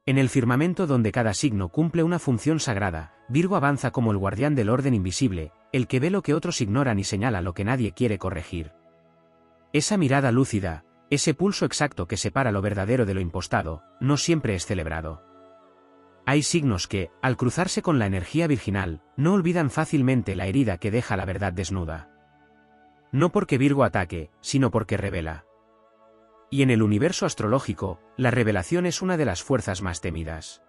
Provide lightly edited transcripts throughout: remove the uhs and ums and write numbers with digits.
En el firmamento donde cada signo cumple una función sagrada, Virgo avanza como el guardián del orden invisible, el que ve lo que otros ignoran y señala lo que nadie quiere corregir. Esa mirada lúcida, ese pulso exacto que separa lo verdadero de lo impostado, no siempre es celebrado. Hay signos que, al cruzarse con la energía virginal, no olvidan fácilmente la herida que deja la verdad desnuda. No porque Virgo ataque, sino porque revela. Y en el universo astrológico, la revelación es una de las fuerzas más temidas.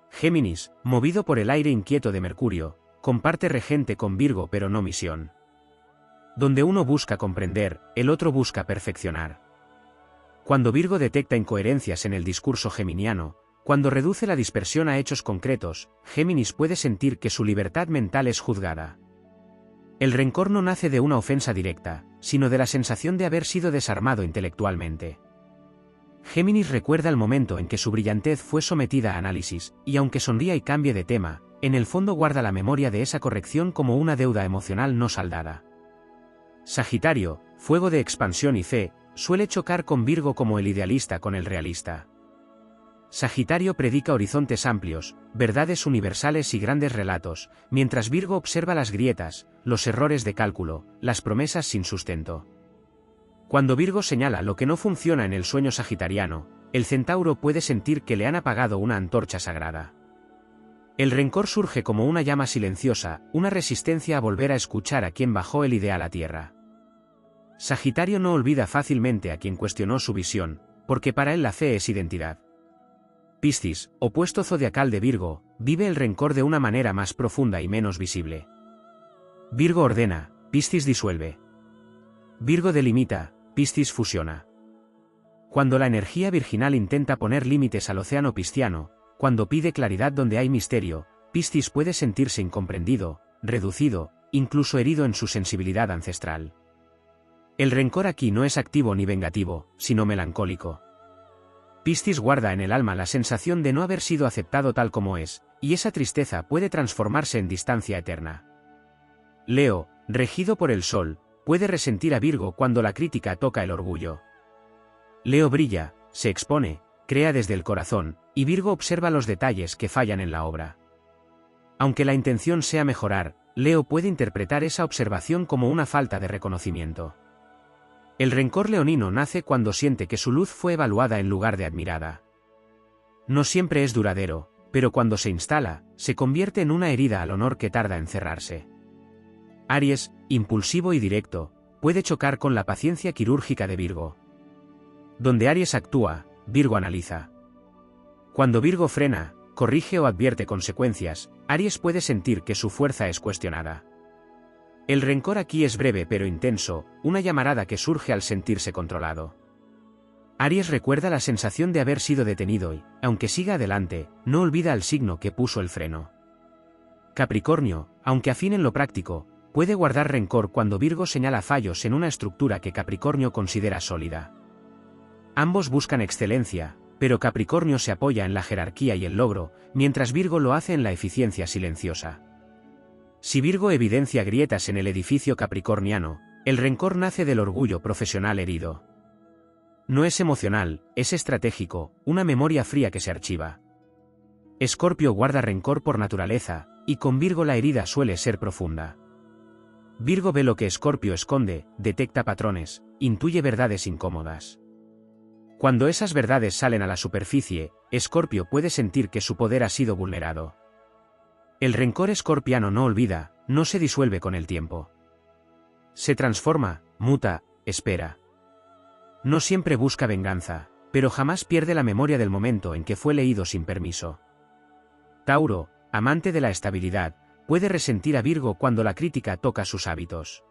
Géminis, movido por el aire inquieto de Mercurio, comparte regente con Virgo pero no misión. Donde uno busca comprender, el otro busca perfeccionar. Cuando Virgo detecta incoherencias en el discurso geminiano, cuando reduce la dispersión a hechos concretos, Géminis puede sentir que su libertad mental es juzgada. El rencor no nace de una ofensa directa, sino de la sensación de haber sido desarmado intelectualmente. Géminis recuerda el momento en que su brillantez fue sometida a análisis, y aunque sonría y cambie de tema, en el fondo guarda la memoria de esa corrección como una deuda emocional no saldada. Sagitario, fuego de expansión y fe, suele chocar con Virgo como el idealista con el realista. Sagitario predica horizontes amplios, verdades universales y grandes relatos, mientras Virgo observa las grietas, los errores de cálculo, las promesas sin sustento. Cuando Virgo señala lo que no funciona en el sueño sagitariano, el centauro puede sentir que le han apagado una antorcha sagrada. El rencor surge como una llama silenciosa, una resistencia a volver a escuchar a quien bajó el ideal a tierra. Sagitario no olvida fácilmente a quien cuestionó su visión, porque para él la fe es identidad. Piscis, opuesto zodiacal de Virgo, vive el rencor de una manera más profunda y menos visible. Virgo ordena, Piscis disuelve. Virgo delimita, Piscis fusiona. Cuando la energía virginal intenta poner límites al océano pisciano, cuando pide claridad donde hay misterio, Piscis puede sentirse incomprendido, reducido, incluso herido en su sensibilidad ancestral. El rencor aquí no es activo ni vengativo, sino melancólico. Piscis guarda en el alma la sensación de no haber sido aceptado tal como es, y esa tristeza puede transformarse en distancia eterna. Leo, regido por el Sol, puede resentir a Virgo cuando la crítica toca el orgullo. Leo brilla, se expone, crea desde el corazón, y Virgo observa los detalles que fallan en la obra. Aunque la intención sea mejorar, Leo puede interpretar esa observación como una falta de reconocimiento. El rencor leonino nace cuando siente que su luz fue evaluada en lugar de admirada. No siempre es duradero, pero cuando se instala, se convierte en una herida al honor que tarda en cerrarse. Aries, impulsivo y directo, puede chocar con la paciencia quirúrgica de Virgo. Donde Aries actúa, Virgo analiza. Cuando Virgo frena, corrige o advierte consecuencias, Aries puede sentir que su fuerza es cuestionada. El rencor aquí es breve pero intenso, una llamarada que surge al sentirse controlado. Aries recuerda la sensación de haber sido detenido y, aunque siga adelante, no olvida al signo que puso el freno. Capricornio, aunque afín en lo práctico, puede guardar rencor cuando Virgo señala fallos en una estructura que Capricornio considera sólida. Ambos buscan excelencia, pero Capricornio se apoya en la jerarquía y el logro, mientras Virgo lo hace en la eficiencia silenciosa. Si Virgo evidencia grietas en el edificio capricorniano, el rencor nace del orgullo profesional herido. No es emocional, es estratégico, una memoria fría que se archiva. Escorpio guarda rencor por naturaleza, y con Virgo la herida suele ser profunda. Virgo ve lo que Escorpio esconde, detecta patrones, intuye verdades incómodas. Cuando esas verdades salen a la superficie, Escorpio puede sentir que su poder ha sido vulnerado. El rencor escorpiano no olvida, no se disuelve con el tiempo. Se transforma, muta, espera. No siempre busca venganza, pero jamás pierde la memoria del momento en que fue leído sin permiso. Tauro, amante de la estabilidad, puede resentir a Virgo cuando la crítica toca sus hábitos.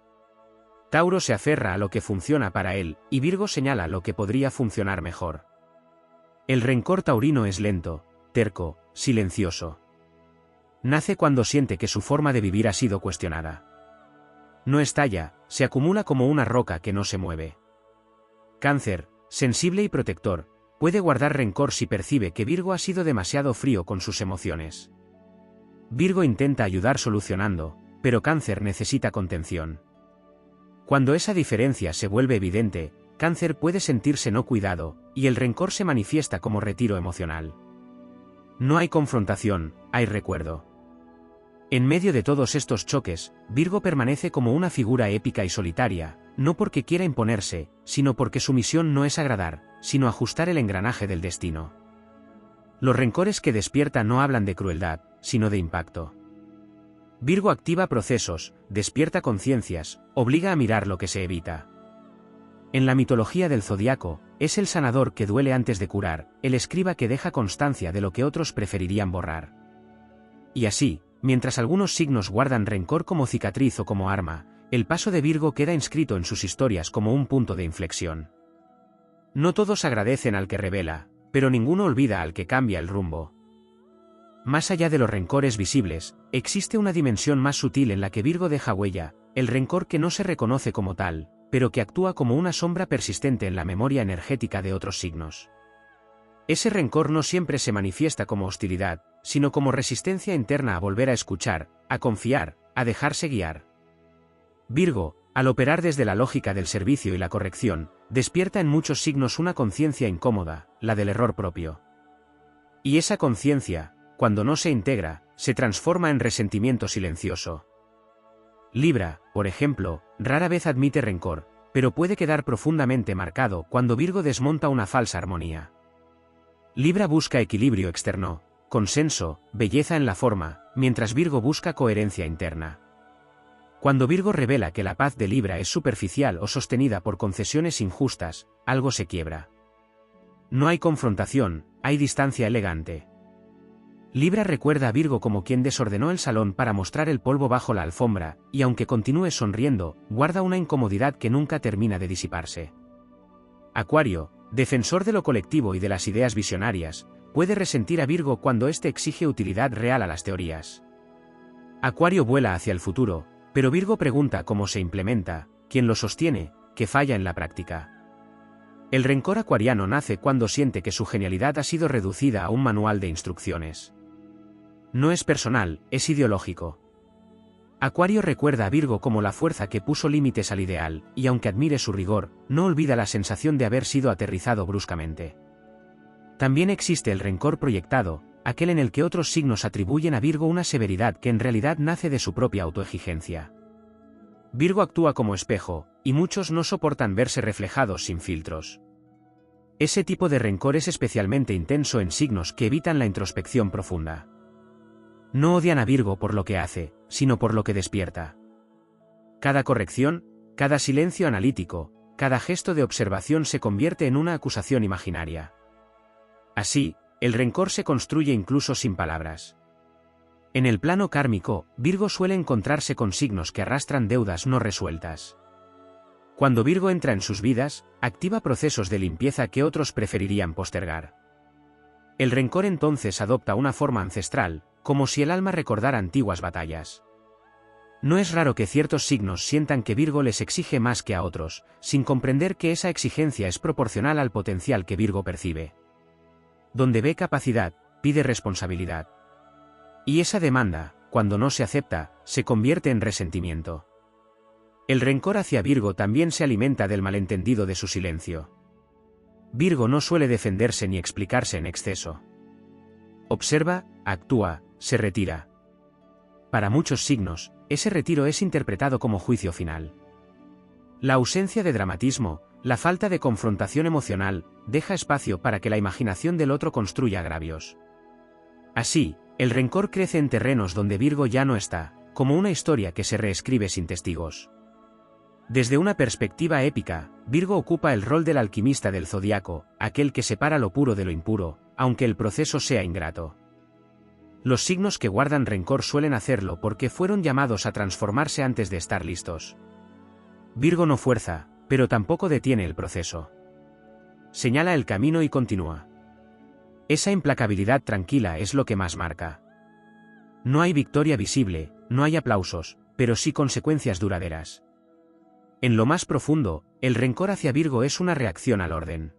Tauro se aferra a lo que funciona para él, y Virgo señala lo que podría funcionar mejor. El rencor taurino es lento, terco, silencioso. Nace cuando siente que su forma de vivir ha sido cuestionada. No estalla, se acumula como una roca que no se mueve. Cáncer, sensible y protector, puede guardar rencor si percibe que Virgo ha sido demasiado frío con sus emociones. Virgo intenta ayudar solucionando, pero Cáncer necesita contención. Cuando esa diferencia se vuelve evidente, Cáncer puede sentirse no cuidado, y el rencor se manifiesta como retiro emocional. No hay confrontación, hay recuerdo. En medio de todos estos choques, Virgo permanece como una figura épica y solitaria, no porque quiera imponerse, sino porque su misión no es agradar, sino ajustar el engranaje del destino. Los rencores que despierta no hablan de crueldad, sino de impacto. Virgo activa procesos, despierta conciencias, obliga a mirar lo que se evita. En la mitología del zodiaco, es el sanador que duele antes de curar, el escriba que deja constancia de lo que otros preferirían borrar. Y así, mientras algunos signos guardan rencor como cicatriz o como arma, el paso de Virgo queda inscrito en sus historias como un punto de inflexión. No todos agradecen al que revela, pero ninguno olvida al que cambia el rumbo. Más allá de los rencores visibles, existe una dimensión más sutil en la que Virgo deja huella, el rencor que no se reconoce como tal, pero que actúa como una sombra persistente en la memoria energética de otros signos. Ese rencor no siempre se manifiesta como hostilidad, sino como resistencia interna a volver a escuchar, a confiar, a dejarse guiar. Virgo, al operar desde la lógica del servicio y la corrección, despierta en muchos signos una conciencia incómoda, la del error propio. Y esa conciencia, cuando no se integra, se transforma en resentimiento silencioso. Libra, por ejemplo, rara vez admite rencor, pero puede quedar profundamente marcado cuando Virgo desmonta una falsa armonía. Libra busca equilibrio externo, consenso, belleza en la forma, mientras Virgo busca coherencia interna. Cuando Virgo revela que la paz de Libra es superficial o sostenida por concesiones injustas, algo se quiebra. No hay confrontación, hay distancia elegante. Libra recuerda a Virgo como quien desordenó el salón para mostrar el polvo bajo la alfombra, y aunque continúe sonriendo, guarda una incomodidad que nunca termina de disiparse. Acuario, defensor de lo colectivo y de las ideas visionarias, puede resentir a Virgo cuando éste exige utilidad real a las teorías. Acuario vuela hacia el futuro, pero Virgo pregunta cómo se implementa, quién lo sostiene, que falla en la práctica. El rencor acuariano nace cuando siente que su genialidad ha sido reducida a un manual de instrucciones. No es personal, es ideológico. Acuario recuerda a Virgo como la fuerza que puso límites al ideal, y aunque admire su rigor, no olvida la sensación de haber sido aterrizado bruscamente. También existe el rencor proyectado, aquel en el que otros signos atribuyen a Virgo una severidad que en realidad nace de su propia autoexigencia. Virgo actúa como espejo, y muchos no soportan verse reflejados sin filtros. Ese tipo de rencor es especialmente intenso en signos que evitan la introspección profunda. No odian a Virgo por lo que hace, sino por lo que despierta. Cada corrección, cada silencio analítico, cada gesto de observación se convierte en una acusación imaginaria. Así, el rencor se construye incluso sin palabras. En el plano kármico, Virgo suele encontrarse con signos que arrastran deudas no resueltas. Cuando Virgo entra en sus vidas, activa procesos de limpieza que otros preferirían postergar. El rencor entonces adopta una forma ancestral, como si el alma recordara antiguas batallas. No es raro que ciertos signos sientan que Virgo les exige más que a otros, sin comprender que esa exigencia es proporcional al potencial que Virgo percibe. Donde ve capacidad, pide responsabilidad. Y esa demanda, cuando no se acepta, se convierte en resentimiento. El rencor hacia Virgo también se alimenta del malentendido de su silencio. Virgo no suele defenderse ni explicarse en exceso. Observa, actúa, se retira. Para muchos signos, ese retiro es interpretado como juicio final. La ausencia de dramatismo, la falta de confrontación emocional, deja espacio para que la imaginación del otro construya agravios. Así, el rencor crece en terrenos donde Virgo ya no está, como una historia que se reescribe sin testigos. Desde una perspectiva épica, Virgo ocupa el rol del alquimista del zodiaco, aquel que separa lo puro de lo impuro, aunque el proceso sea ingrato. Los signos que guardan rencor suelen hacerlo porque fueron llamados a transformarse antes de estar listos. Virgo no fuerza, pero tampoco detiene el proceso. Señala el camino y continúa. Esa implacabilidad tranquila es lo que más marca. No hay victoria visible, no hay aplausos, pero sí consecuencias duraderas. En lo más profundo, el rencor hacia Virgo es una reacción al orden.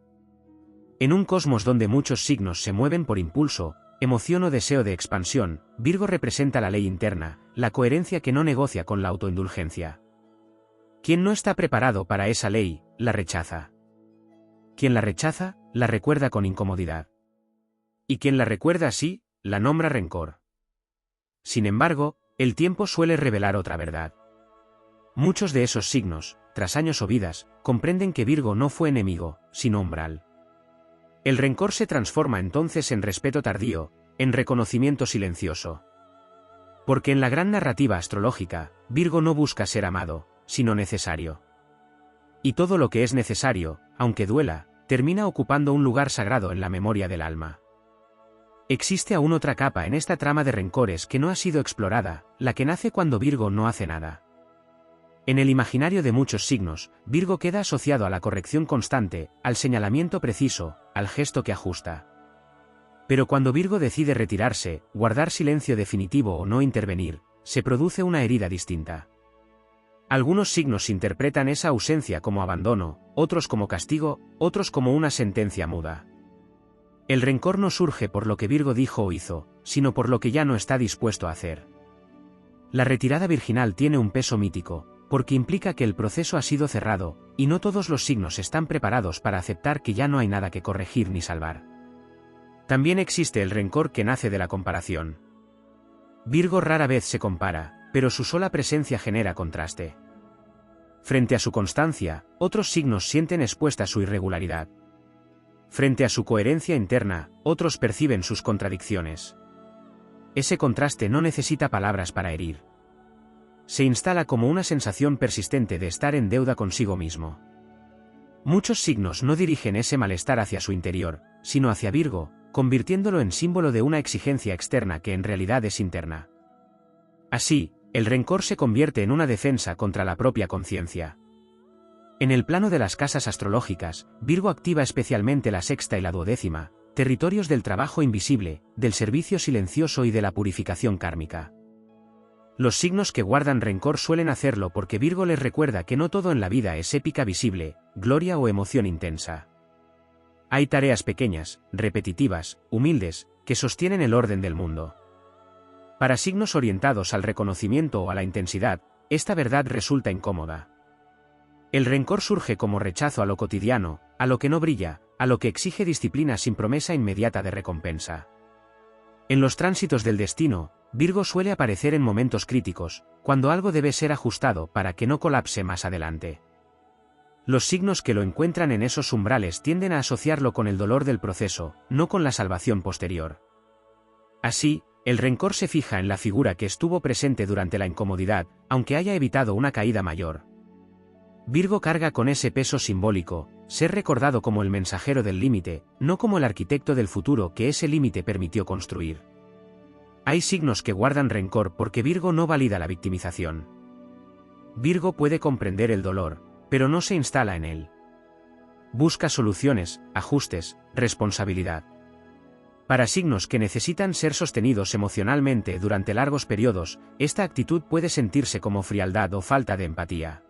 En un cosmos donde muchos signos se mueven por impulso, emoción o deseo de expansión, Virgo representa la ley interna, la coherencia que no negocia con la autoindulgencia. Quien no está preparado para esa ley, la rechaza. Quien la rechaza, la recuerda con incomodidad. Y quien la recuerda así, la nombra rencor. Sin embargo, el tiempo suele revelar otra verdad. Muchos de esos signos, tras años o vidas, comprenden que Virgo no fue enemigo, sino umbral. El rencor se transforma entonces en respeto tardío, en reconocimiento silencioso. Porque en la gran narrativa astrológica, Virgo no busca ser amado, sino necesario. Y todo lo que es necesario, aunque duela, termina ocupando un lugar sagrado en la memoria del alma. Existe aún otra capa en esta trama de rencores que no ha sido explorada, la que nace cuando Virgo no hace nada. En el imaginario de muchos signos, Virgo queda asociado a la corrección constante, al señalamiento preciso, al gesto que ajusta. Pero cuando Virgo decide retirarse, guardar silencio definitivo o no intervenir, se produce una herida distinta. Algunos signos interpretan esa ausencia como abandono, otros como castigo, otros como una sentencia muda. El rencor no surge por lo que Virgo dijo o hizo, sino por lo que ya no está dispuesto a hacer. La retirada virginal tiene un peso mítico, porque implica que el proceso ha sido cerrado, y no todos los signos están preparados para aceptar que ya no hay nada que corregir ni salvar. También existe el rencor que nace de la comparación. Virgo rara vez se compara, pero su sola presencia genera contraste. Frente a su constancia, otros signos sienten expuesta su irregularidad. Frente a su coherencia interna, otros perciben sus contradicciones. Ese contraste no necesita palabras para herir. Se instala como una sensación persistente de estar en deuda consigo mismo. Muchos signos no dirigen ese malestar hacia su interior, sino hacia Virgo, convirtiéndolo en símbolo de una exigencia externa que en realidad es interna. Así, el rencor se convierte en una defensa contra la propia conciencia. En el plano de las casas astrológicas, Virgo activa especialmente la sexta y la duodécima, territorios del trabajo invisible, del servicio silencioso y de la purificación kármica. Los signos que guardan rencor suelen hacerlo porque Virgo les recuerda que no todo en la vida es épica visible, gloria o emoción intensa. Hay tareas pequeñas, repetitivas, humildes, que sostienen el orden del mundo. Para signos orientados al reconocimiento o a la intensidad, esta verdad resulta incómoda. El rencor surge como rechazo a lo cotidiano, a lo que no brilla, a lo que exige disciplina sin promesa inmediata de recompensa. En los tránsitos del destino, Virgo suele aparecer en momentos críticos, cuando algo debe ser ajustado para que no colapse más adelante. Los signos que lo encuentran en esos umbrales tienden a asociarlo con el dolor del proceso, no con la salvación posterior. Así, el rencor se fija en la figura que estuvo presente durante la incomodidad, aunque haya evitado una caída mayor. Virgo carga con ese peso simbólico, ser recordado como el mensajero del límite, no como el arquitecto del futuro que ese límite permitió construir. Hay signos que guardan rencor porque Virgo no valida la victimización. Virgo puede comprender el dolor, pero no se instala en él. Busca soluciones, ajustes, responsabilidad. Para signos que necesitan ser sostenidos emocionalmente durante largos periodos, esta actitud puede sentirse como frialdad o falta de empatía.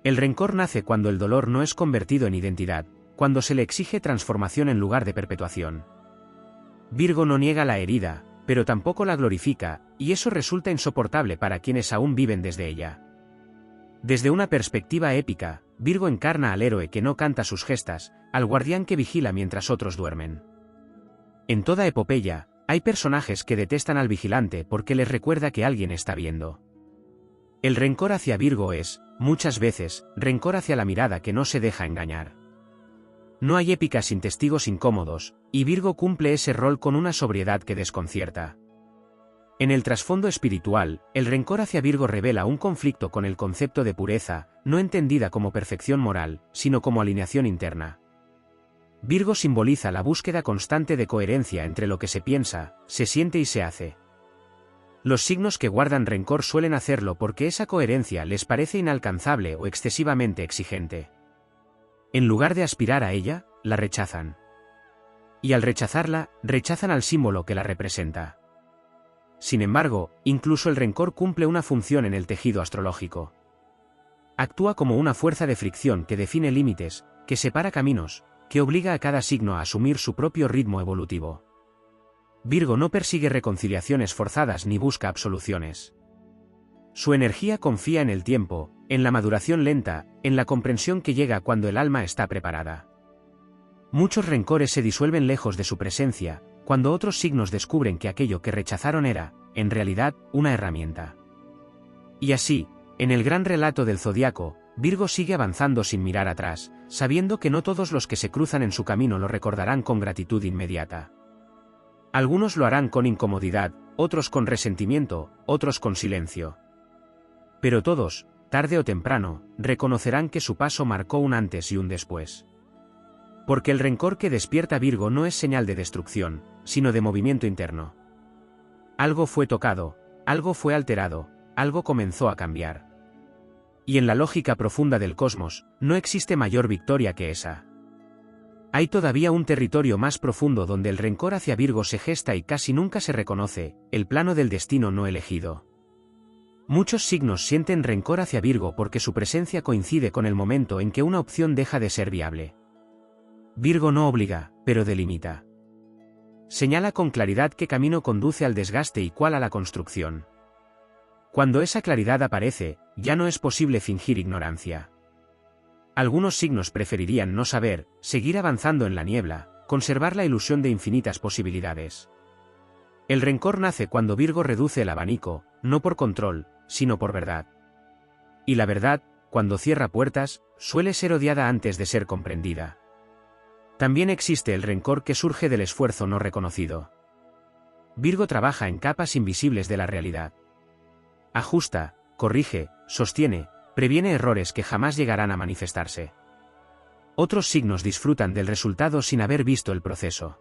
El rencor nace cuando el dolor no es convertido en identidad, cuando se le exige transformación en lugar de perpetuación. Virgo no niega la herida, pero tampoco la glorifica, y eso resulta insoportable para quienes aún viven desde ella. Desde una perspectiva épica, Virgo encarna al héroe que no canta sus gestas, al guardián que vigila mientras otros duermen. En toda epopeya, hay personajes que detestan al vigilante porque les recuerda que alguien está viendo. El rencor hacia Virgo es, muchas veces, rencor hacia la mirada que no se deja engañar. No hay épica sin testigos incómodos, y Virgo cumple ese rol con una sobriedad que desconcierta. En el trasfondo espiritual, el rencor hacia Virgo revela un conflicto con el concepto de pureza, no entendida como perfección moral, sino como alineación interna. Virgo simboliza la búsqueda constante de coherencia entre lo que se piensa, se siente y se hace. Los signos que guardan rencor suelen hacerlo porque esa coherencia les parece inalcanzable o excesivamente exigente. En lugar de aspirar a ella, la rechazan. Y al rechazarla, rechazan al símbolo que la representa. Sin embargo, incluso el rencor cumple una función en el tejido astrológico. Actúa como una fuerza de fricción que define límites, que separa caminos, que obliga a cada signo a asumir su propio ritmo evolutivo. Virgo no persigue reconciliaciones forzadas ni busca absoluciones. Su energía confía en el tiempo, en la maduración lenta, en la comprensión que llega cuando el alma está preparada. Muchos rencores se disuelven lejos de su presencia, cuando otros signos descubren que aquello que rechazaron era, en realidad, una herramienta. Y así, en el gran relato del zodiaco, Virgo sigue avanzando sin mirar atrás, sabiendo que no todos los que se cruzan en su camino lo recordarán con gratitud inmediata. Algunos lo harán con incomodidad, otros con resentimiento, otros con silencio. Pero todos, tarde o temprano, reconocerán que su paso marcó un antes y un después. Porque el rencor que despierta Virgo no es señal de destrucción, sino de movimiento interno. Algo fue tocado, algo fue alterado, algo comenzó a cambiar. Y en la lógica profunda del cosmos, no existe mayor victoria que esa. Hay todavía un territorio más profundo donde el rencor hacia Virgo se gesta y casi nunca se reconoce, el plano del destino no elegido. Muchos signos sienten rencor hacia Virgo porque su presencia coincide con el momento en que una opción deja de ser viable. Virgo no obliga, pero delimita. Señala con claridad qué camino conduce al desgaste y cuál a la construcción. Cuando esa claridad aparece, ya no es posible fingir ignorancia. Algunos signos preferirían no saber, seguir avanzando en la niebla, conservar la ilusión de infinitas posibilidades. El rencor nace cuando Virgo reduce el abanico, no por control, sino por verdad. Y la verdad, cuando cierra puertas, suele ser odiada antes de ser comprendida. También existe el rencor que surge del esfuerzo no reconocido. Virgo trabaja en capas invisibles de la realidad. Ajusta, corrige, sostiene, previene errores que jamás llegarán a manifestarse. Otros signos disfrutan del resultado sin haber visto el proceso.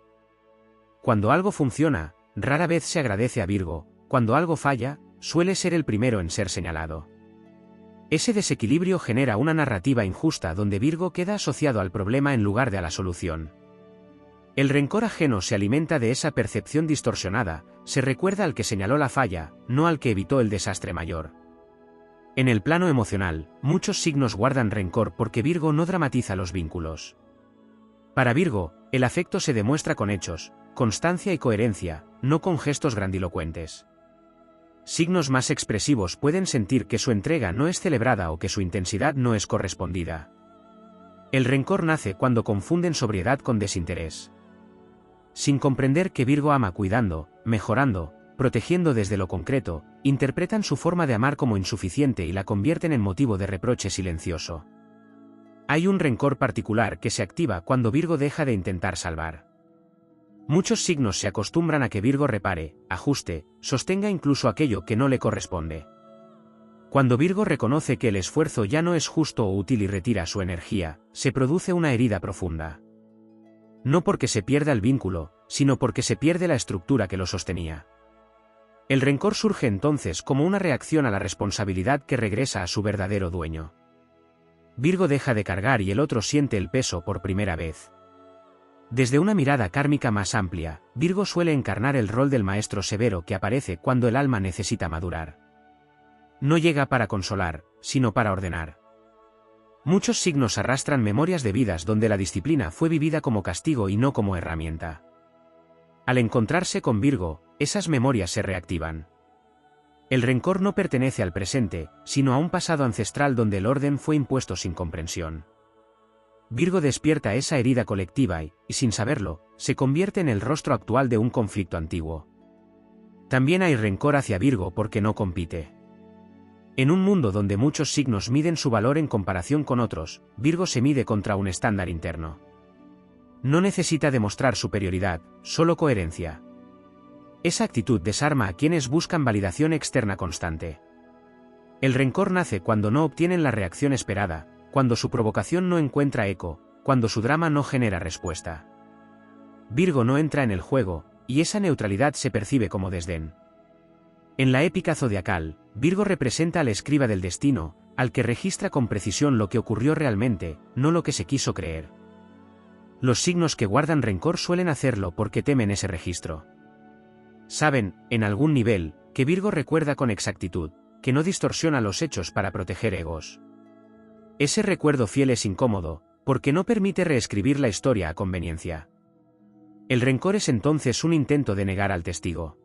Cuando algo funciona, rara vez se agradece a Virgo, cuando algo falla, suele ser el primero en ser señalado. Ese desequilibrio genera una narrativa injusta donde Virgo queda asociado al problema en lugar de a la solución. El rencor ajeno se alimenta de esa percepción distorsionada, se recuerda al que señaló la falla, no al que evitó el desastre mayor. En el plano emocional, muchos signos guardan rencor porque Virgo no dramatiza los vínculos. Para Virgo, el afecto se demuestra con hechos, constancia y coherencia, no con gestos grandilocuentes. Signos más expresivos pueden sentir que su entrega no es celebrada o que su intensidad no es correspondida. El rencor nace cuando confunden sobriedad con desinterés. Sin comprender que Virgo ama cuidando, mejorando, protegiendo desde lo concreto, interpretan su forma de amar como insuficiente y la convierten en motivo de reproche silencioso. Hay un rencor particular que se activa cuando Virgo deja de intentar salvar. Muchos signos se acostumbran a que Virgo repare, ajuste, sostenga incluso aquello que no le corresponde. Cuando Virgo reconoce que el esfuerzo ya no es justo o útil y retira su energía, se produce una herida profunda. No porque se pierda el vínculo, sino porque se pierde la estructura que lo sostenía. El rencor surge entonces como una reacción a la responsabilidad que regresa a su verdadero dueño. Virgo deja de cargar y el otro siente el peso por primera vez. Desde una mirada kármica más amplia, Virgo suele encarnar el rol del maestro severo que aparece cuando el alma necesita madurar. No llega para consolar, sino para ordenar. Muchos signos arrastran memorias de vidas donde la disciplina fue vivida como castigo y no como herramienta. Al encontrarse con Virgo, esas memorias se reactivan. El rencor no pertenece al presente, sino a un pasado ancestral donde el orden fue impuesto sin comprensión. Virgo despierta esa herida colectiva y, sin saberlo, se convierte en el rostro actual de un conflicto antiguo. También hay rencor hacia Virgo porque no compite. En un mundo donde muchos signos miden su valor en comparación con otros, Virgo se mide contra un estándar interno. No necesita demostrar superioridad, solo coherencia. Esa actitud desarma a quienes buscan validación externa constante. El rencor nace cuando no obtienen la reacción esperada, cuando su provocación no encuentra eco, cuando su drama no genera respuesta. Virgo no entra en el juego, y esa neutralidad se percibe como desdén. En la épica zodiacal, Virgo representa al escriba del destino, al que registra con precisión lo que ocurrió realmente, no lo que se quiso creer. Los signos que guardan rencor suelen hacerlo porque temen ese registro. Saben, en algún nivel, que Virgo recuerda con exactitud, que no distorsiona los hechos para proteger egos. Ese recuerdo fiel es incómodo, porque no permite reescribir la historia a conveniencia. El rencor es entonces un intento de negar al testigo.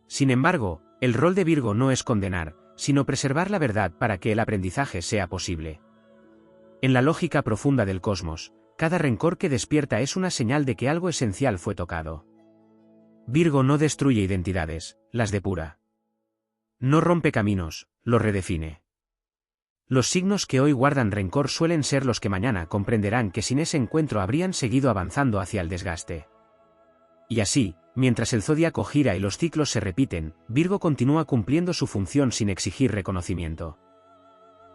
Sin embargo, el rol de Virgo no es condenar, sino preservar la verdad para que el aprendizaje sea posible. En la lógica profunda del cosmos, cada rencor que despierta es una señal de que algo esencial fue tocado. Virgo no destruye identidades, las depura. No rompe caminos, los redefine. Los signos que hoy guardan rencor suelen ser los que mañana comprenderán que sin ese encuentro habrían seguido avanzando hacia el desgaste. Y así, mientras el zodíaco gira y los ciclos se repiten, Virgo continúa cumpliendo su función sin exigir reconocimiento.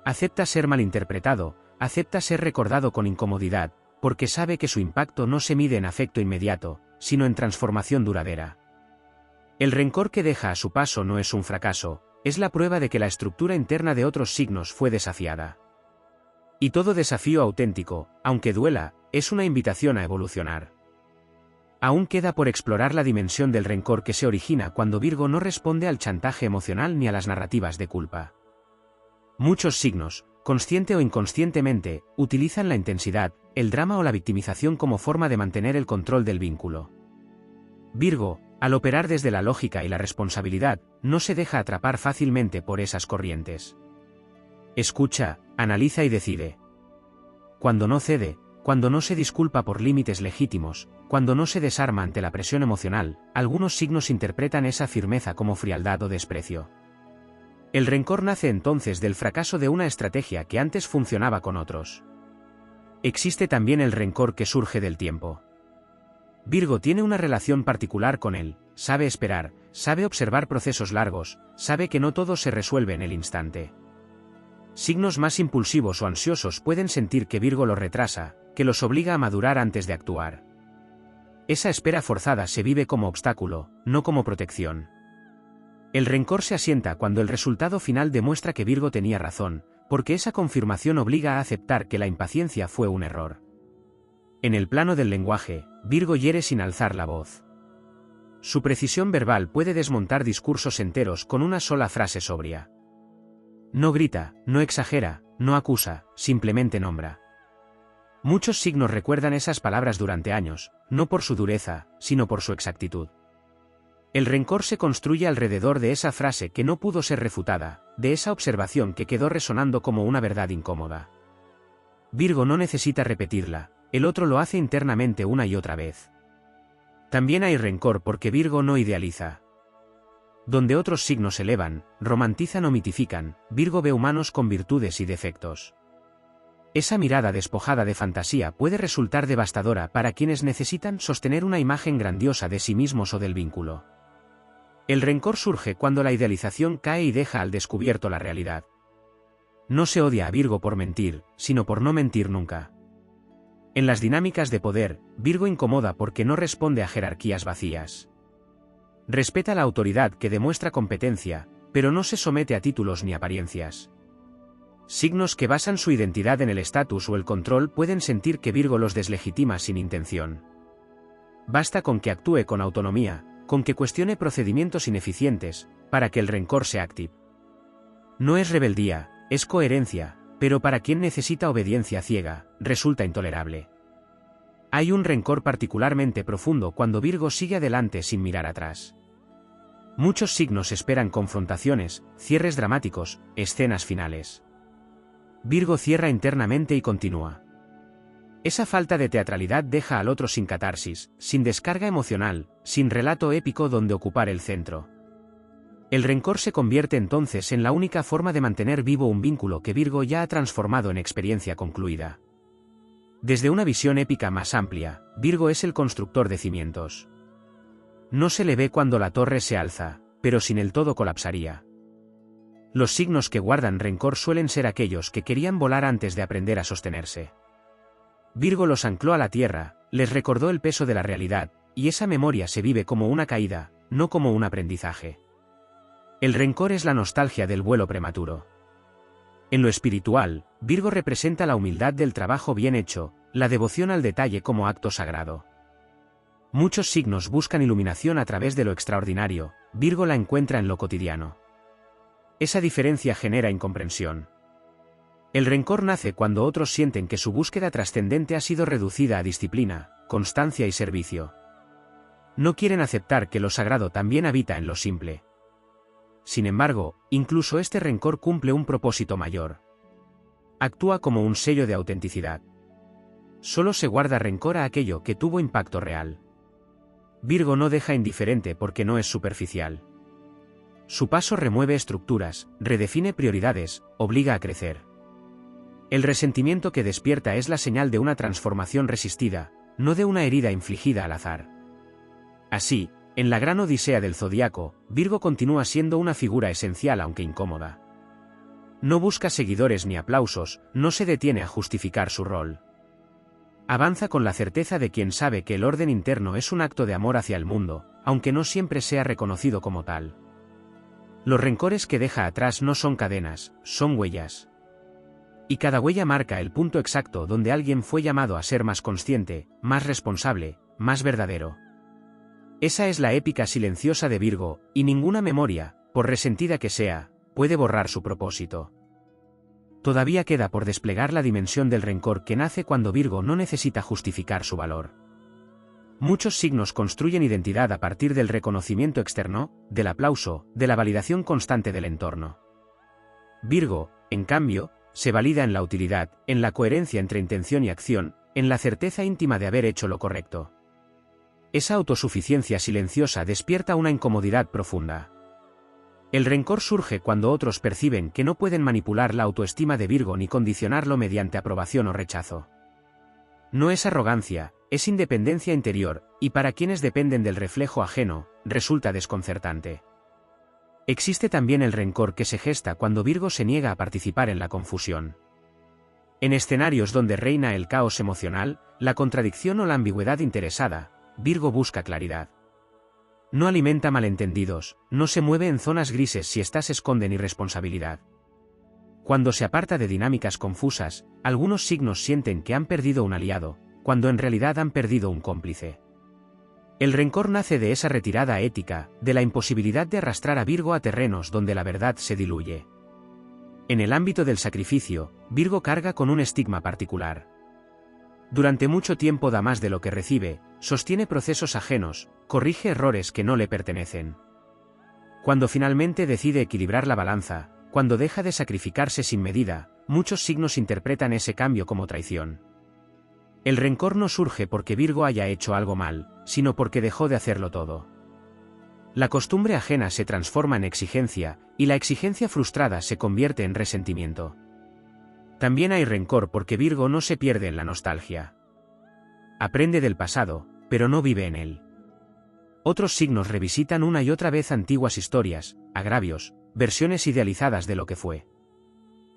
Acepta ser malinterpretado, acepta ser recordado con incomodidad, porque sabe que su impacto no se mide en afecto inmediato, sino en transformación duradera. El rencor que deja a su paso no es un fracaso, es la prueba de que la estructura interna de otros signos fue desafiada. Y todo desafío auténtico, aunque duela, es una invitación a evolucionar. Aún queda por explorar la dimensión del rencor que se origina cuando Virgo no responde al chantaje emocional ni a las narrativas de culpa. Muchos signos, consciente o inconscientemente, utilizan la intensidad, el drama o la victimización como forma de mantener el control del vínculo. Virgo, al operar desde la lógica y la responsabilidad, no se deja atrapar fácilmente por esas corrientes. Escucha, analiza y decide. Cuando no cede, cuando no se disculpa por límites legítimos, cuando no se desarma ante la presión emocional, algunos signos interpretan esa firmeza como frialdad o desprecio. El rencor nace entonces del fracaso de una estrategia que antes funcionaba con otros. Existe también el rencor que surge del tiempo. Virgo tiene una relación particular con él, sabe esperar, sabe observar procesos largos, sabe que no todo se resuelve en el instante. Signos más impulsivos o ansiosos pueden sentir que Virgo los retrasa, que los obliga a madurar antes de actuar. Esa espera forzada se vive como obstáculo, no como protección. El rencor se asienta cuando el resultado final demuestra que Virgo tenía razón, porque esa confirmación obliga a aceptar que la impaciencia fue un error. En el plano del lenguaje, Virgo hiere sin alzar la voz. Su precisión verbal puede desmontar discursos enteros con una sola frase sobria. No grita, no exagera, no acusa, simplemente nombra. Muchos signos recuerdan esas palabras durante años, no por su dureza, sino por su exactitud. El rencor se construye alrededor de esa frase que no pudo ser refutada, de esa observación que quedó resonando como una verdad incómoda. Virgo no necesita repetirla, el otro lo hace internamente una y otra vez. También hay rencor porque Virgo no idealiza. Donde otros signos elevan, romantizan o mitifican, Virgo ve humanos con virtudes y defectos. Esa mirada despojada de fantasía puede resultar devastadora para quienes necesitan sostener una imagen grandiosa de sí mismos o del vínculo. El rencor surge cuando la idealización cae y deja al descubierto la realidad. No se odia a Virgo por mentir, sino por no mentir nunca. En las dinámicas de poder, Virgo incomoda porque no responde a jerarquías vacías. Respeta la autoridad que demuestra competencia, pero no se somete a títulos ni apariencias. Signos que basan su identidad en el estatus o el control pueden sentir que Virgo los deslegitima sin intención. Basta con que actúe con autonomía, con que cuestione procedimientos ineficientes, para que el rencor se active. No es rebeldía, es coherencia, pero para quien necesita obediencia ciega, resulta intolerable. Hay un rencor particularmente profundo cuando Virgo sigue adelante sin mirar atrás. Muchos signos esperan confrontaciones, cierres dramáticos, escenas finales. Virgo cierra internamente y continúa. Esa falta de teatralidad deja al otro sin catarsis, sin descarga emocional, sin relato épico donde ocupar el centro. El rencor se convierte entonces en la única forma de mantener vivo un vínculo que Virgo ya ha transformado en experiencia concluida. Desde una visión épica más amplia, Virgo es el constructor de cimientos. No se le ve cuando la torre se alza, pero sin el todo colapsaría. Los signos que guardan rencor suelen ser aquellos que querían volar antes de aprender a sostenerse. Virgo los ancló a la tierra, les recordó el peso de la realidad, y esa memoria se vive como una caída, no como un aprendizaje. El rencor es la nostalgia del vuelo prematuro. En lo espiritual, Virgo representa la humildad del trabajo bien hecho, la devoción al detalle como acto sagrado. Muchos signos buscan iluminación a través de lo extraordinario, Virgo la encuentra en lo cotidiano. Esa diferencia genera incomprensión. El rencor nace cuando otros sienten que su búsqueda trascendente ha sido reducida a disciplina, constancia y servicio. No quieren aceptar que lo sagrado también habita en lo simple. Sin embargo, incluso este rencor cumple un propósito mayor. Actúa como un sello de autenticidad. Solo se guarda rencor a aquello que tuvo impacto real. Virgo no deja indiferente porque no es superficial. Su paso remueve estructuras, redefine prioridades, obliga a crecer. El resentimiento que despierta es la señal de una transformación resistida, no de una herida infligida al azar. Así, en la gran odisea del zodiaco, Virgo continúa siendo una figura esencial aunque incómoda. No busca seguidores ni aplausos, no se detiene a justificar su rol. Avanza con la certeza de quien sabe que el orden interno es un acto de amor hacia el mundo, aunque no siempre sea reconocido como tal. Los rencores que deja atrás no son cadenas, son huellas. Y cada huella marca el punto exacto donde alguien fue llamado a ser más consciente, más responsable, más verdadero. Esa es la épica silenciosa de Virgo, y ninguna memoria, por resentida que sea, puede borrar su propósito. Todavía queda por desplegar la dimensión del rencor que nace cuando Virgo no necesita justificar su valor. Muchos signos construyen identidad a partir del reconocimiento externo, del aplauso, de la validación constante del entorno. Virgo, en cambio, se valida en la utilidad, en la coherencia entre intención y acción, en la certeza íntima de haber hecho lo correcto. Esa autosuficiencia silenciosa despierta una incomodidad profunda. El rencor surge cuando otros perciben que no pueden manipular la autoestima de Virgo ni condicionarlo mediante aprobación o rechazo. No es arrogancia, es independencia interior, y para quienes dependen del reflejo ajeno, resulta desconcertante. Existe también el rencor que se gesta cuando Virgo se niega a participar en la confusión. En escenarios donde reina el caos emocional, la contradicción o la ambigüedad interesada, Virgo busca claridad. No alimenta malentendidos, no se mueve en zonas grises si éstas esconden irresponsabilidad. Cuando se aparta de dinámicas confusas, algunos signos sienten que han perdido un aliado, cuando en realidad han perdido un cómplice. El rencor nace de esa retirada ética, de la imposibilidad de arrastrar a Virgo a terrenos donde la verdad se diluye. En el ámbito del sacrificio, Virgo carga con un estigma particular. Durante mucho tiempo da más de lo que recibe, sostiene procesos ajenos, corrige errores que no le pertenecen. Cuando finalmente decide equilibrar la balanza, cuando deja de sacrificarse sin medida, muchos signos interpretan ese cambio como traición. El rencor no surge porque Virgo haya hecho algo mal, sino porque dejó de hacerlo todo. La costumbre ajena se transforma en exigencia, y la exigencia frustrada se convierte en resentimiento. También hay rencor porque Virgo no se pierde en la nostalgia. Aprende del pasado, pero no vive en él. Otros signos revisitan una y otra vez antiguas historias, agravios, versiones idealizadas de lo que fue.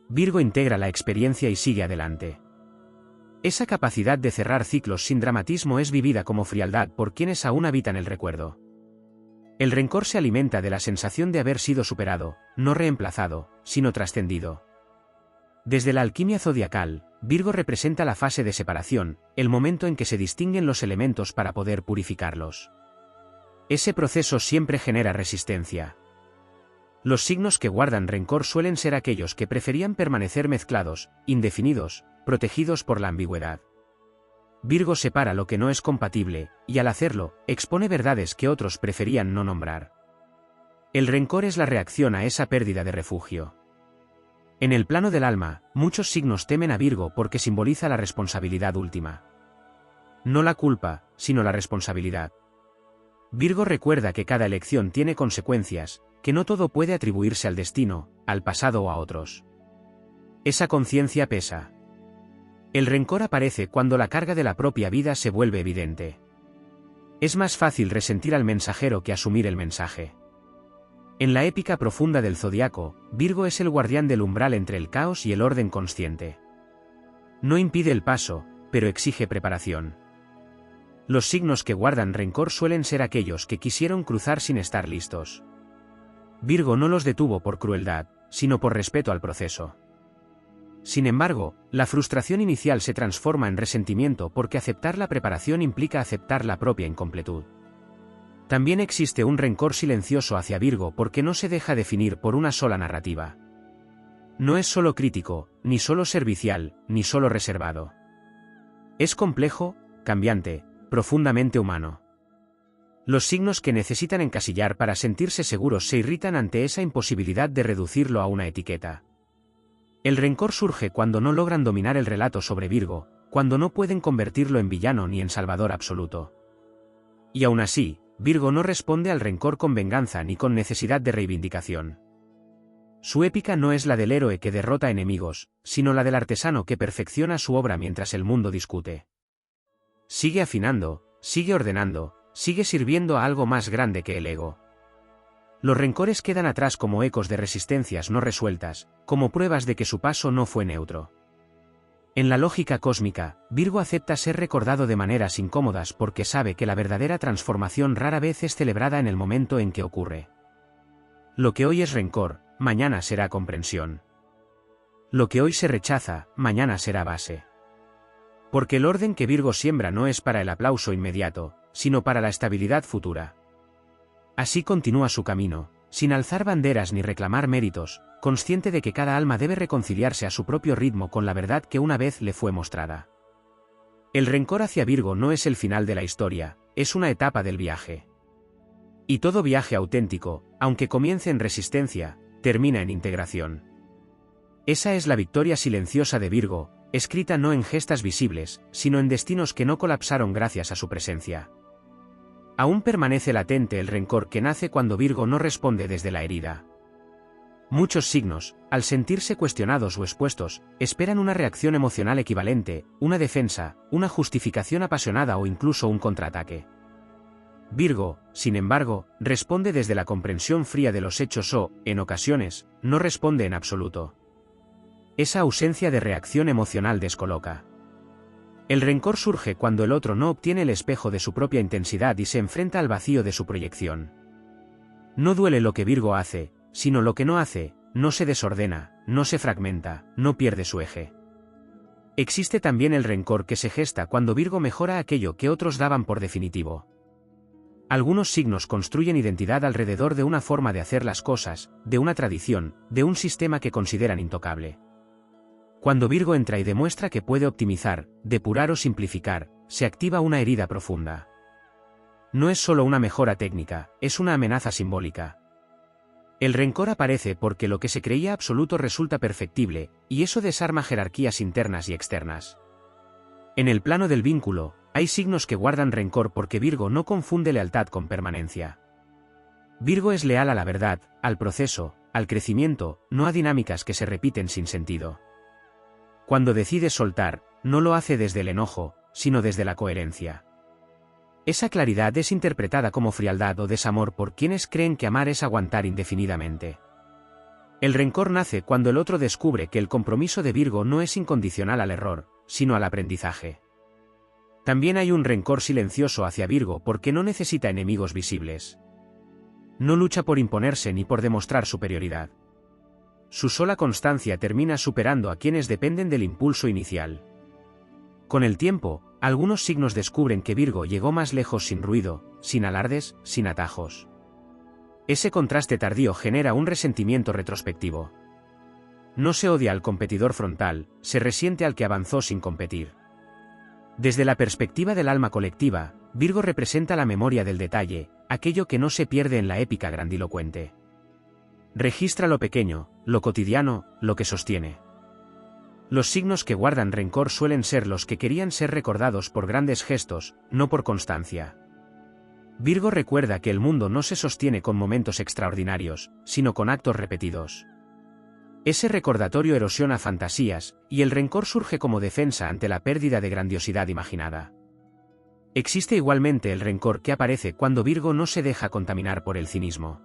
Virgo integra la experiencia y sigue adelante. Esa capacidad de cerrar ciclos sin dramatismo es vivida como frialdad por quienes aún habitan el recuerdo. El rencor se alimenta de la sensación de haber sido superado, no reemplazado, sino trascendido. Desde la alquimia zodiacal, Virgo representa la fase de separación, el momento en que se distinguen los elementos para poder purificarlos. Ese proceso siempre genera resistencia. Los signos que guardan rencor suelen ser aquellos que preferían permanecer mezclados, indefinidos, protegidos por la ambigüedad. Virgo separa lo que no es compatible, y al hacerlo, expone verdades que otros preferían no nombrar. El rencor es la reacción a esa pérdida de refugio. En el plano del alma, muchos signos temen a Virgo porque simboliza la responsabilidad última. No la culpa, sino la responsabilidad. Virgo recuerda que cada elección tiene consecuencias, que no todo puede atribuirse al destino, al pasado o a otros. Esa conciencia pesa. El rencor aparece cuando la carga de la propia vida se vuelve evidente. Es más fácil resentir al mensajero que asumir el mensaje. En la épica profunda del zodiaco, Virgo es el guardián del umbral entre el caos y el orden consciente. No impide el paso, pero exige preparación. Los signos que guardan rencor suelen ser aquellos que quisieron cruzar sin estar listos. Virgo no los detuvo por crueldad, sino por respeto al proceso. Sin embargo, la frustración inicial se transforma en resentimiento porque aceptar la preparación implica aceptar la propia incompletud. También existe un rencor silencioso hacia Virgo porque no se deja definir por una sola narrativa. No es solo crítico, ni solo servicial, ni solo reservado. Es complejo, cambiante, profundamente humano. Los signos que necesitan encasillar para sentirse seguros se irritan ante esa imposibilidad de reducirlo a una etiqueta. El rencor surge cuando no logran dominar el relato sobre Virgo, cuando no pueden convertirlo en villano ni en salvador absoluto. Y aún así, Virgo no responde al rencor con venganza ni con necesidad de reivindicación. Su épica no es la del héroe que derrota enemigos, sino la del artesano que perfecciona su obra mientras el mundo discute. Sigue afinando, sigue ordenando, sigue sirviendo a algo más grande que el ego. Los rencores quedan atrás como ecos de resistencias no resueltas, como pruebas de que su paso no fue neutro. En la lógica cósmica, Virgo acepta ser recordado de maneras incómodas porque sabe que la verdadera transformación rara vez es celebrada en el momento en que ocurre. Lo que hoy es rencor, mañana será comprensión. Lo que hoy se rechaza, mañana será base. Porque el orden que Virgo siembra no es para el aplauso inmediato, sino para la estabilidad futura. Así continúa su camino, sin alzar banderas ni reclamar méritos, consciente de que cada alma debe reconciliarse a su propio ritmo con la verdad que una vez le fue mostrada. El rencor hacia Virgo no es el final de la historia, es una etapa del viaje. Y todo viaje auténtico, aunque comience en resistencia, termina en integración. Esa es la victoria silenciosa de Virgo, escrita no en gestas visibles, sino en destinos que no colapsaron gracias a su presencia. Aún permanece latente el rencor que nace cuando Virgo no responde desde la herida. Muchos signos, al sentirse cuestionados o expuestos, esperan una reacción emocional equivalente, una defensa, una justificación apasionada o incluso un contraataque. Virgo, sin embargo, responde desde la comprensión fría de los hechos o, en ocasiones, no responde en absoluto. Esa ausencia de reacción emocional descoloca. El rencor surge cuando el otro no obtiene el espejo de su propia intensidad y se enfrenta al vacío de su proyección. No duele lo que Virgo hace, sino lo que no hace, no se desordena, no se fragmenta, no pierde su eje. Existe también el rencor que se gesta cuando Virgo mejora aquello que otros daban por definitivo. Algunos signos construyen identidad alrededor de una forma de hacer las cosas, de una tradición, de un sistema que consideran intocable. Cuando Virgo entra y demuestra que puede optimizar, depurar o simplificar, se activa una herida profunda. No es solo una mejora técnica, es una amenaza simbólica. El rencor aparece porque lo que se creía absoluto resulta perfectible, y eso desarma jerarquías internas y externas. En el plano del vínculo, hay signos que guardan rencor porque Virgo no confunde lealtad con permanencia. Virgo es leal a la verdad, al proceso, al crecimiento, no a dinámicas que se repiten sin sentido. Cuando decide soltar, no lo hace desde el enojo, sino desde la coherencia. Esa claridad es interpretada como frialdad o desamor por quienes creen que amar es aguantar indefinidamente. El rencor nace cuando el otro descubre que el compromiso de Virgo no es incondicional al error, sino al aprendizaje. También hay un rencor silencioso hacia Virgo porque no necesita enemigos visibles. No lucha por imponerse ni por demostrar superioridad. Su sola constancia termina superando a quienes dependen del impulso inicial. Con el tiempo, algunos signos descubren que Virgo llegó más lejos sin ruido, sin alardes, sin atajos. Ese contraste tardío genera un resentimiento retrospectivo. No se odia al competidor frontal, se resiente al que avanzó sin competir. Desde la perspectiva del alma colectiva, Virgo representa la memoria del detalle, aquello que no se pierde en la épica grandilocuente. Registra lo pequeño, lo cotidiano, lo que sostiene. Los signos que guardan rencor suelen ser los que querían ser recordados por grandes gestos, no por constancia. Virgo recuerda que el mundo no se sostiene con momentos extraordinarios, sino con actos repetidos. Ese recordatorio erosiona fantasías, y el rencor surge como defensa ante la pérdida de grandiosidad imaginada. Existe igualmente el rencor que aparece cuando Virgo no se deja contaminar por el cinismo.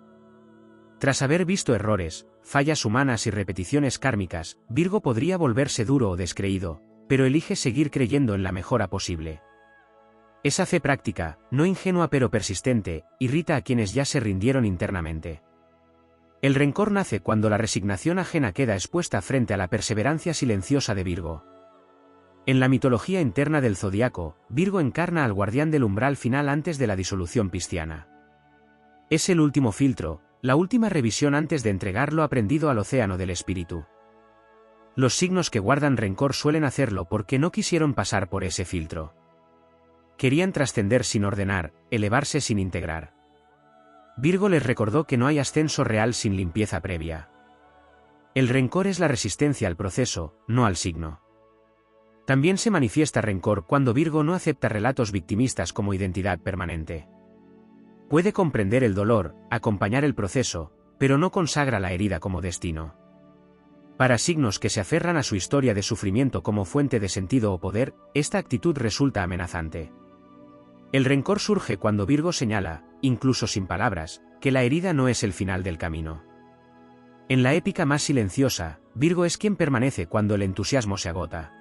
Tras haber visto errores, fallas humanas y repeticiones kármicas, Virgo podría volverse duro o descreído, pero elige seguir creyendo en la mejora posible. Esa fe práctica, no ingenua pero persistente, irrita a quienes ya se rindieron internamente. El rencor nace cuando la resignación ajena queda expuesta frente a la perseverancia silenciosa de Virgo. En la mitología interna del zodiaco, Virgo encarna al guardián del umbral final antes de la disolución pisciana. Es el último filtro, la última revisión antes de entregar lo aprendido al océano del espíritu. Los signos que guardan rencor suelen hacerlo porque no quisieron pasar por ese filtro. Querían trascender sin ordenar, elevarse sin integrar. Virgo les recordó que no hay ascenso real sin limpieza previa. El rencor es la resistencia al proceso, no al signo. También se manifiesta rencor cuando Virgo no acepta relatos victimistas como identidad permanente. Puede comprender el dolor, acompañar el proceso, pero no consagra la herida como destino. Para signos que se aferran a su historia de sufrimiento como fuente de sentido o poder, esta actitud resulta amenazante. El rencor surge cuando Virgo señala, incluso sin palabras, que la herida no es el final del camino. En la épica más silenciosa, Virgo es quien permanece cuando el entusiasmo se agota.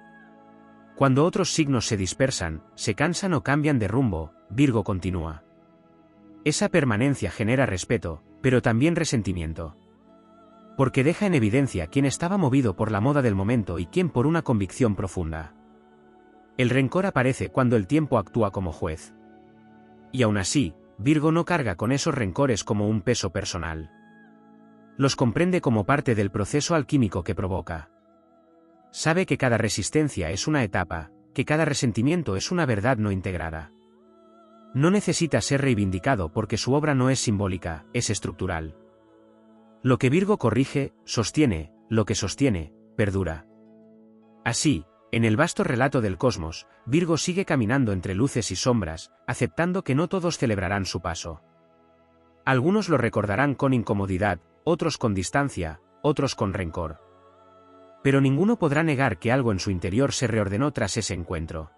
Cuando otros signos se dispersan, se cansan o cambian de rumbo, Virgo continúa. Esa permanencia genera respeto, pero también resentimiento. Porque deja en evidencia quién estaba movido por la moda del momento y quién por una convicción profunda. El rencor aparece cuando el tiempo actúa como juez. Y aún así, Virgo no carga con esos rencores como un peso personal. Los comprende como parte del proceso alquímico que provoca. Sabe que cada resistencia es una etapa, que cada resentimiento es una verdad no integrada. No necesita ser reivindicado porque su obra no es simbólica, es estructural. Lo que Virgo corrige, sostiene, lo que sostiene, perdura. Así, en el vasto relato del cosmos, Virgo sigue caminando entre luces y sombras, aceptando que no todos celebrarán su paso. Algunos lo recordarán con incomodidad, otros con distancia, otros con rencor. Pero ninguno podrá negar que algo en su interior se reordenó tras ese encuentro.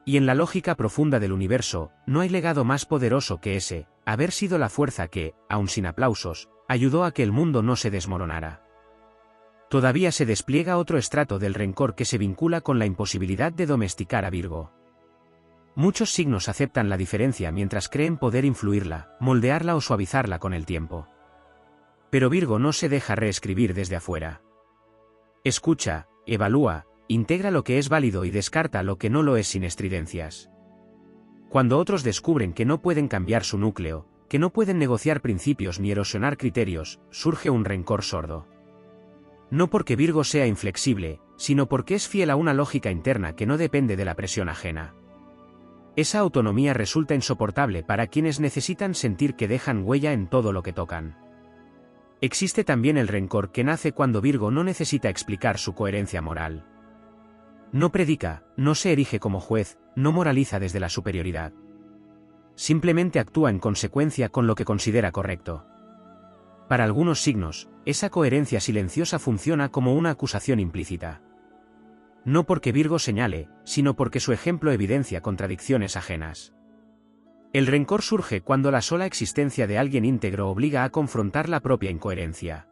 Y en la lógica profunda del universo, no hay legado más poderoso que ese, haber sido la fuerza que, aun sin aplausos, ayudó a que el mundo no se desmoronara. Todavía se despliega otro estrato del rencor que se vincula con la imposibilidad de domesticar a Virgo. Muchos signos aceptan la diferencia mientras creen poder influirla, moldearla o suavizarla con el tiempo. Pero Virgo no se deja reescribir desde afuera. Escucha, evalúa, integra lo que es válido y descarta lo que no lo es sin estridencias. Cuando otros descubren que no pueden cambiar su núcleo, que no pueden negociar principios ni erosionar criterios, surge un rencor sordo. No porque Virgo sea inflexible, sino porque es fiel a una lógica interna que no depende de la presión ajena. Esa autonomía resulta insoportable para quienes necesitan sentir que dejan huella en todo lo que tocan. Existe también el rencor que nace cuando Virgo no necesita explicar su coherencia moral. No predica, no se erige como juez, no moraliza desde la superioridad. Simplemente actúa en consecuencia con lo que considera correcto. Para algunos signos, esa coherencia silenciosa funciona como una acusación implícita. No porque Virgo señale, sino porque su ejemplo evidencia contradicciones ajenas. El rencor surge cuando la sola existencia de alguien íntegro obliga a confrontar la propia incoherencia.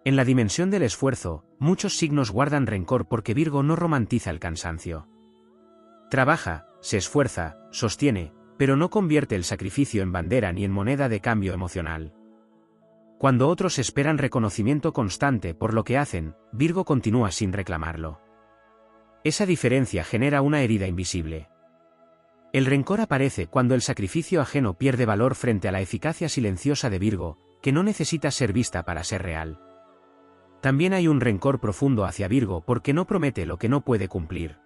En la dimensión del esfuerzo, muchos signos guardan rencor porque Virgo no romantiza el cansancio. Trabaja, se esfuerza, sostiene, pero no convierte el sacrificio en bandera ni en moneda de cambio emocional. Cuando otros esperan reconocimiento constante por lo que hacen, Virgo continúa sin reclamarlo. Esa diferencia genera una herida invisible. El rencor aparece cuando el sacrificio ajeno pierde valor frente a la eficacia silenciosa de Virgo, que no necesita ser vista para ser real. También hay un rencor profundo hacia Virgo porque no promete lo que no puede cumplir.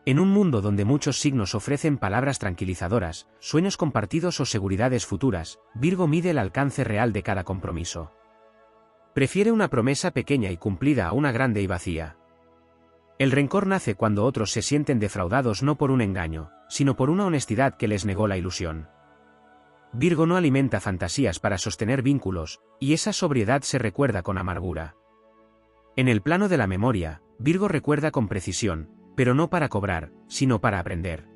En un mundo donde muchos signos ofrecen palabras tranquilizadoras, sueños compartidos o seguridades futuras, Virgo mide el alcance real de cada compromiso. Prefiere una promesa pequeña y cumplida a una grande y vacía. El rencor nace cuando otros se sienten defraudados no por un engaño, sino por una honestidad que les negó la ilusión. Virgo no alimenta fantasías para sostener vínculos, y esa sobriedad se recuerda con amargura. En el plano de la memoria, Virgo recuerda con precisión, pero no para cobrar, sino para aprender.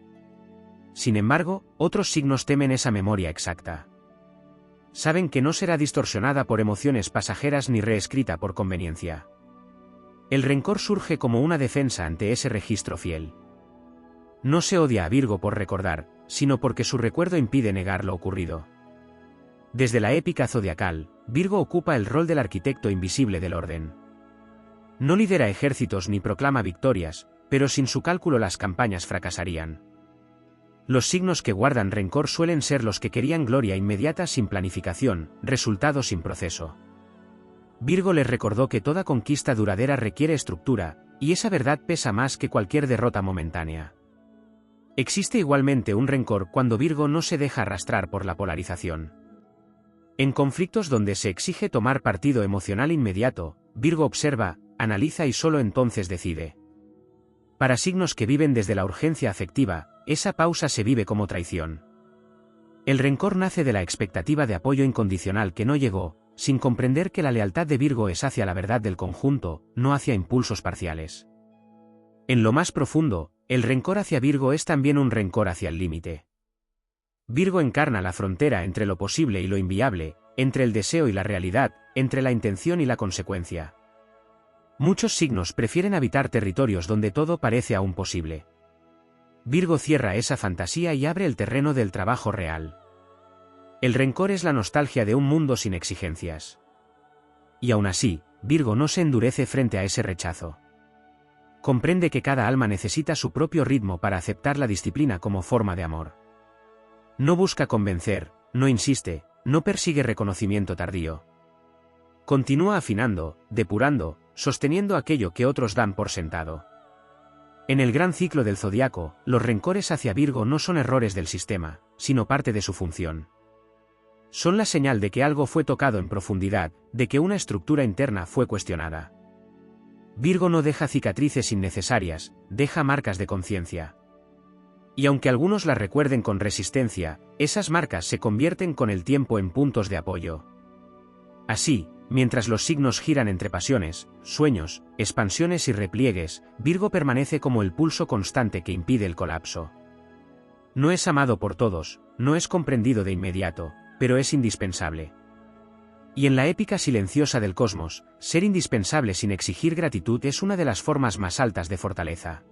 Sin embargo, otros signos temen esa memoria exacta. Saben que no será distorsionada por emociones pasajeras ni reescrita por conveniencia. El rencor surge como una defensa ante ese registro fiel. No se odia a Virgo por recordar, sino porque su recuerdo impide negar lo ocurrido. Desde la épica zodiacal, Virgo ocupa el rol del arquitecto invisible del orden. No lidera ejércitos ni proclama victorias, pero sin su cálculo las campañas fracasarían. Los signos que guardan rencor suelen ser los que querían gloria inmediata sin planificación, resultado sin proceso. Virgo les recordó que toda conquista duradera requiere estructura, y esa verdad pesa más que cualquier derrota momentánea. Existe igualmente un rencor cuando Virgo no se deja arrastrar por la polarización. En conflictos donde se exige tomar partido emocional inmediato, Virgo observa, analiza y solo entonces decide. Para signos que viven desde la urgencia afectiva, esa pausa se vive como traición. El rencor nace de la expectativa de apoyo incondicional que no llegó, sin comprender que la lealtad de Virgo es hacia la verdad del conjunto, no hacia impulsos parciales. En lo más profundo, el rencor hacia Virgo es también un rencor hacia el límite. Virgo encarna la frontera entre lo posible y lo inviable, entre el deseo y la realidad, entre la intención y la consecuencia. Muchos signos prefieren habitar territorios donde todo parece aún posible. Virgo cierra esa fantasía y abre el terreno del trabajo real. El rencor es la nostalgia de un mundo sin exigencias. Y aún así, Virgo no se endurece frente a ese rechazo. Comprende que cada alma necesita su propio ritmo para aceptar la disciplina como forma de amor. No busca convencer, no insiste, no persigue reconocimiento tardío. Continúa afinando, depurando, sosteniendo aquello que otros dan por sentado. En el gran ciclo del zodiaco, los rencores hacia Virgo no son errores del sistema, sino parte de su función. Son la señal de que algo fue tocado en profundidad, de que una estructura interna fue cuestionada. Virgo no deja cicatrices innecesarias, deja marcas de conciencia. Y aunque algunos las recuerden con resistencia, esas marcas se convierten con el tiempo en puntos de apoyo. Así, mientras los signos giran entre pasiones, sueños, expansiones y repliegues, Virgo permanece como el pulso constante que impide el colapso. No es amado por todos, no es comprendido de inmediato, pero es indispensable. Y en la épica silenciosa del cosmos, ser indispensable sin exigir gratitud es una de las formas más altas de fortaleza.